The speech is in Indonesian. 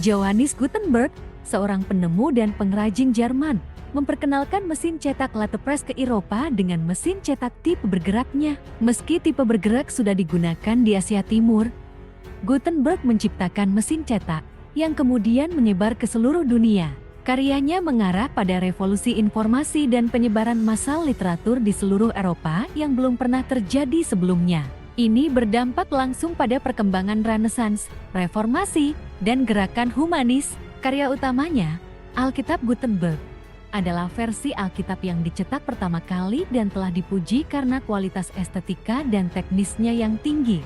Johannes Gutenberg, seorang penemu dan pengrajin Jerman, memperkenalkan mesin cetak letterpress ke Eropa dengan mesin cetak tipe bergeraknya. Meski tipe bergerak sudah digunakan di Asia Timur, Gutenberg menciptakan mesin cetak yang kemudian menyebar ke seluruh dunia. Karyanya mengarah pada revolusi informasi dan penyebaran massal literatur di seluruh Eropa yang belum pernah terjadi sebelumnya. Ini berdampak langsung pada perkembangan Renaissance, Reformasi, dan gerakan humanis. Karya utamanya, Alkitab Gutenberg, adalah versi Alkitab yang dicetak pertama kali dan telah dipuji karena kualitas estetika dan teknisnya yang tinggi.